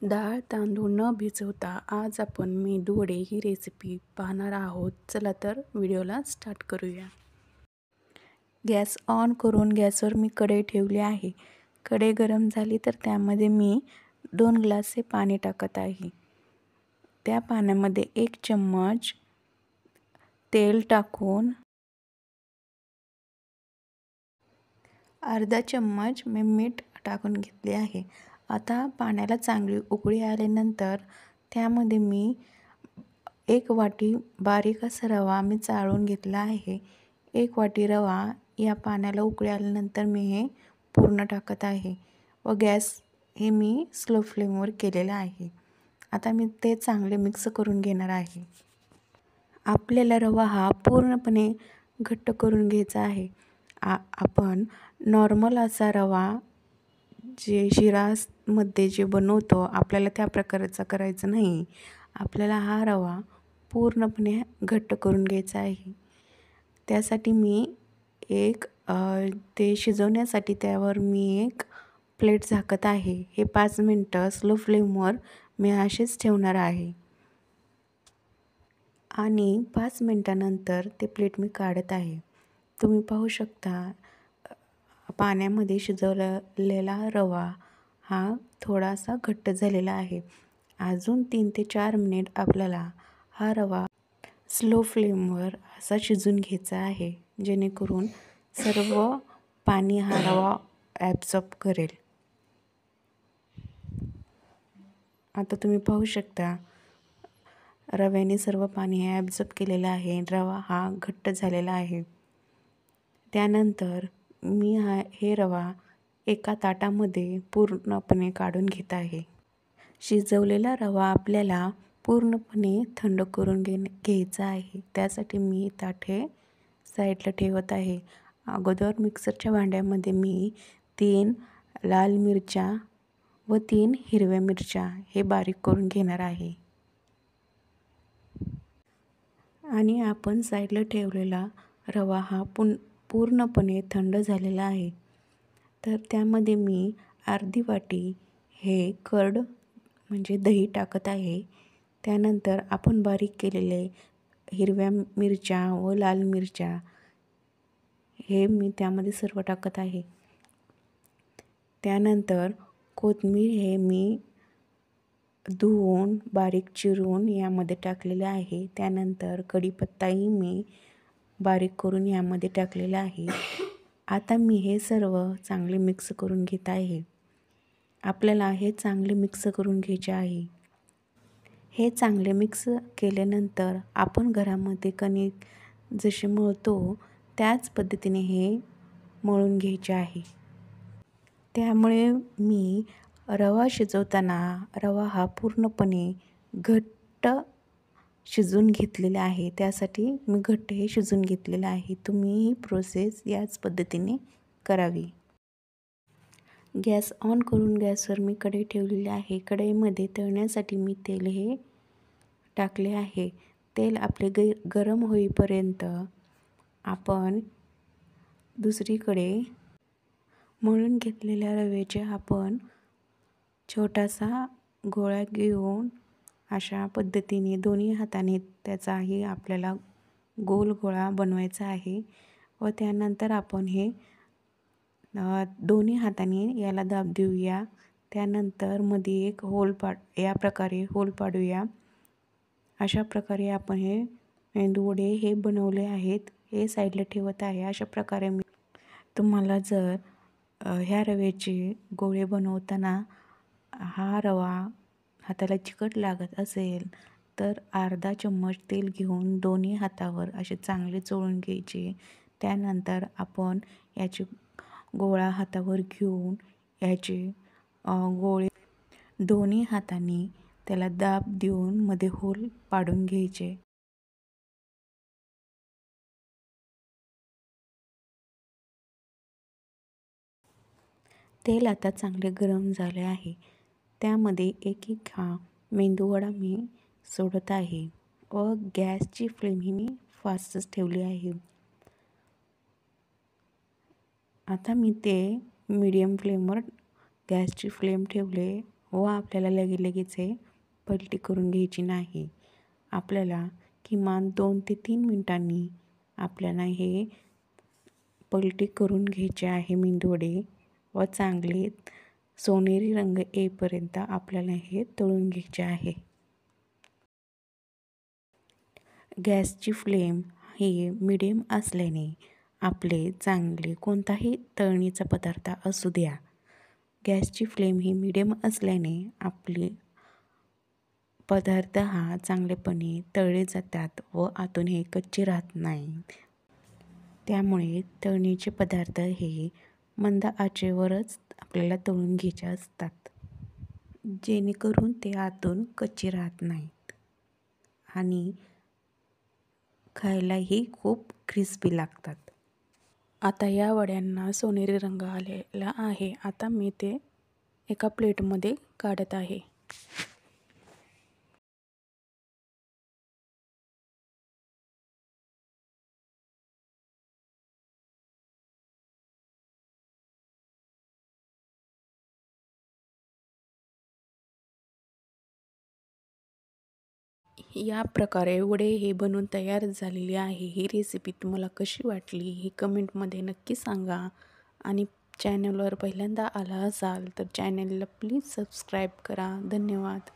डाळ तांदूळ न भिजवता आज आपण मेदूवडे ही रेसिपी पाहणार आहोत. चला तर व्हिडिओला स्टार्ट करूया. गॅस ऑन करून गॅसवर मी कढई ठेवली आहे. कढई गरम झाली तर त्यामध्ये मी 2 ग्लासे पाणी टाकत आहे. त्या पाण्यामध्ये 1 चम्मच तेल टाकून अर्धा चम्मच मी मीठ टाकून घेतले आहे. आता पाण्याला चांगली उकळी आल्यानंतर त्यामध्ये मी 1 वाटी बारीक असा रवा मी चाळून घेतला आहे. 1 वाटी रवा या पाण्याला उकळी आल्यानंतर मी हे पूर्ण टाकत आहे व गॅस हे मी स्लो फ्लेमवर केलेला आहे. आता मी ते चांगले मिक्स करून घेणार आहे. आपल्याला रवा हा पूर्णपणे घट्ट करून घ्यायचा आहे. आपण नॉर्मल असा रवा जे शिरामध्ये जे बनवतो आपल्याला त्या प्रकारचा करायचा नाही. आपल्याला हा रवा पूर्णपणे घट्ट करून घ्यायचा आहे. त्यासाठी मी ते शिजवण्यासाठी त्यावर मी एक प्लेट झाकत आहे. हे 5 मिनटं स्लो फ्लेमवर मी असेच ठेवणार आहे आणि 5 मिनटानंतर ते प्लेट मी काढत आहे. तुम्ही पाहू शकता पाण्यामध्ये शिजवलेला रवा हा थोडासा घट्ट झालेला आहे. अजून 3 ते 4 मिनिट आपल्याला हा रवा स्लो फ्लेमवर असा शिजून घ्यायचा आहे, जेणेकरून सर्व पाणी हा रवा ॲब्सॉर्ब करेल. आता तुम्ही पाहू शकता रव्याने सर्व पाणी हे ॲब्सॉर्ब केलेलं आहे. रवा हा घट्ट झालेला आहे. त्यानंतर मी हे रवा एका ताटामध्ये पूर्णपणे काढून घेत आहे. शिजवलेला रवा आपल्याला पूर्णपणे थंड करून घ्यायचा आहे. त्यासाठी मी ताट हे साईडला ठेवत आहे. अगोदर मिक्सरच्या भांड्यामध्ये मी 3 लाल मिरच्या व 3 हिरव्या मिरच्या हे बारीक करून घेणार आहे आणि आपण साईडला ठेवलेला रवा हा पूर्णपणे थंड झालेला आहे. तर त्यामध्ये मी अर्धी वाटी हे कर्ड म्हणजे दही टाकत आहे. त्यानंतर आपण बारीक केलेले हिरव्या मिरच्या व लाल मिरच्या हे मी त्यामध्ये सर्व टाकत आहे. त्यानंतर कोथिंबीर हे मी धुवून बारीक चिरून यामध्ये टाकलेले आहे. त्यानंतर कढीपत्ताही मी बारीक करून यामध्ये टाकलेला आहे. आता मी हे सर्व चांगले मिक्स करून घेत आहे. आपल्याला हे चांगले मिक्स करून घ्यायचे आहे. हे चांगले मिक्स केल्यानंतर आपण घरामध्ये कणिक जशी मळतो त्याच पद्धतीने हे मळून घ्यायचे आहे. त्यामुळे मी रवा शिजवताना रवा हा पूर्णपणे घट्ट शिजून घेतलेला आहे. त्यासाठी मी घट्ट हे शिजून घेतलेलं आहे. तुम्ही ही प्रोसेस याच पद्धतीने करावी. गॅस ऑन करून गॅसवर मी कढई ठेवलेली आहे. कढईमध्ये तळण्यासाठी मी तेल हे टाकले आहे. तेल आपले गरम होईपर्यंत आपण दुसरीकडे मळून घेतलेल्या रव्याचे आपण छोटासा गोळा घेऊन अशा पद्धतीने दोन्ही हाताने त्याचाही आपल्याला गोल गोळा बनवायचा आहे व त्यानंतर आपण हे दोन्ही हाताने याला दाब देऊया. त्यानंतर मध्ये एक या प्रकारे होल पाडूया. अशा प्रकारे आपण हे मेंदूवडे हे बनवले आहेत. हे साईडला ठेवत आहे. अशा प्रकारे मी तुम्हाला जर ह्या रव्याचे गोळे बनवताना हा रवा हाताला चिकट लागत असेल तर अर्धा चम्मच तेल घेऊन दोन्ही हातावर असे चांगले चोळून घ्यायचे. त्यानंतर आपण याचे गोळा हातावर घेऊन याचे गोळे दोन्ही हातांनी त्याला दाब देऊन मध्ये होल पाडून घ्यायचे. तेल आता चांगले गरम झाले आहे. त्यामध्ये एक हा मेंदूवडा मी सोडत आहे व गॅसची फ्लेम ही मी फास्टच ठेवली आहे. आता मी ते मीडियम फ्लेमवर गॅसची फ्लेम ठेवले व आपल्याला लगेच हे पलटी करून घ्यायची नाही. आपल्याला किमान 2 ते 3 मिनिटांनी आपल्याला हे पलटी करून घ्यायचे आहे मेंदूवडे व चांगले सोनेरी रंग येईपर्यंत आपल्याला हे तळून घ्यायचे आहे. गॅसची फ्लेम ही मिडियम असल्याने आपले चांगले कोणताही तळणीचा पदार्थ असू द्या, गॅसची फ्लेम ही मिडियम असल्याने आपले पदार्थ हा चांगलेपणे तळले जातात व आतून हे कच्चे राहत नाही. त्यामुळे तळणीचे पदार्थ हे मंद आचेवरच आपल्याला तळून घ्यायचे असतात, जेणेकरून ते आतून कच्चे राहत नाहीत आणि खायलाही खूप क्रिस्पी लागतात. आता या वड्यांना सोनेरी रंग आलेला आहे. आता मी ते एका प्लेटमध्ये काढत आहे. या प्रकारे वडे हे बनवून तयार झालेले आहे. ही रेसिपी तुम्हाला कशी वाटली हे कमेंटमध्ये नक्की सांगा आणि चॅनलवर पहिल्यांदा आला असाल तर चॅनलला प्लीज सबस्क्राईब करा. धन्यवाद.